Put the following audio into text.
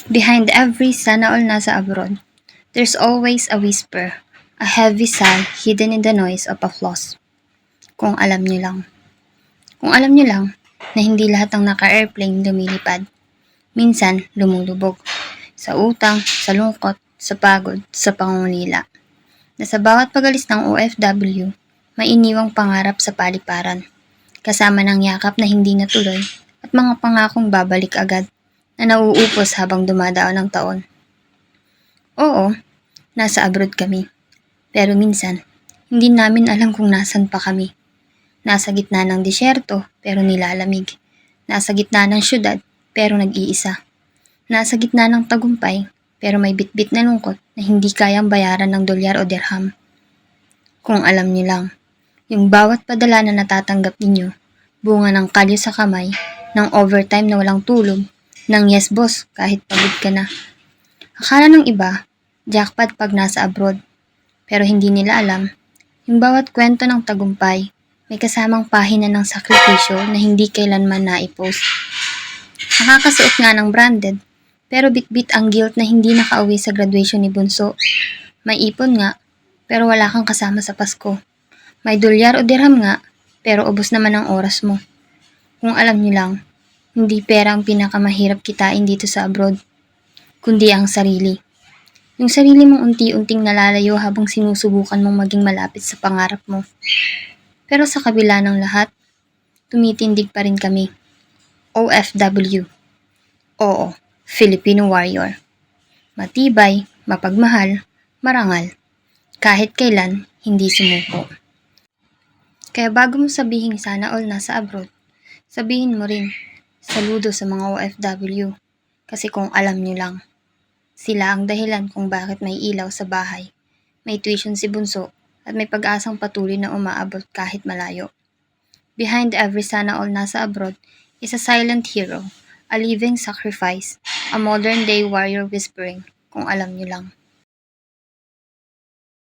Behind every sana all nasa abroad, there's always a whisper, a heavy sigh hidden in the noise of applause. Kung alam niyo lang. Kung alam niyo lang na hindi lahat ng naka-airplane lumilipad. Minsan, lumulubog. Sa utang, sa lungkot, sa pagod, sa pangungulila. Na sa bawat pagalis ng OFW, may iniwang pangarap sa paliparan. Kasama ng yakap na hindi natuloy at mga pangakong babalik agad na nauupos habang dumadaon ang taon. Oo, nasa abroad kami. Pero minsan, hindi namin alam kung nasan pa kami. Nasa gitna ng disyerto pero nilalamig. Nasa gitna ng syudad pero nag-iisa. Nasa gitna ng tagumpay pero may bitbit na lungkot na hindi kayang bayaran ng dolyar o dirham. Kung alam niyo lang, yung bawat padala na natatanggap ninyo, bunga ng kalyo sa kamay, ng overtime na walang tulog, ng yes boss kahit pagod ka na. Akala ng iba, jackpot pag nasa abroad. Pero hindi nila alam, yung bawat kwento ng tagumpay, may kasamang pahina ng sakripisyo na hindi kailanman naipost. Nakakasuot nga ng branded, pero bitbit ang guilt na hindi nakauwi sa graduation ni Bunso. May ipon nga, pero wala kang kasama sa Pasko. May dolyar o dirham nga, pero ubos naman ang oras mo. Kung alam niyo lang, hindi pera ang pinakamahirap kitain dito sa abroad, kundi ang sarili. Yung sarili mong unti-unting nalalayo habang sinusubukan mong maging malapit sa pangarap mo. Pero sa kabila ng lahat, tumitindig pa rin kami. OFW. Oo, Filipino warrior. Matibay, mapagmahal, marangal. Kahit kailan, hindi sumuko. Kaya bago mo sabihin sana all nasa abroad, sabihin mo rin, saludo sa mga OFW. Kasi kung alam nyo lang, sila ang dahilan kung bakit may ilaw sa bahay, may tuition si Bunso, at may pag-asang patuloy na umaabot kahit malayo. Behind every sana all nasa abroad is a silent hero, a living sacrifice, a modern day warrior whispering, kung alam nyo lang.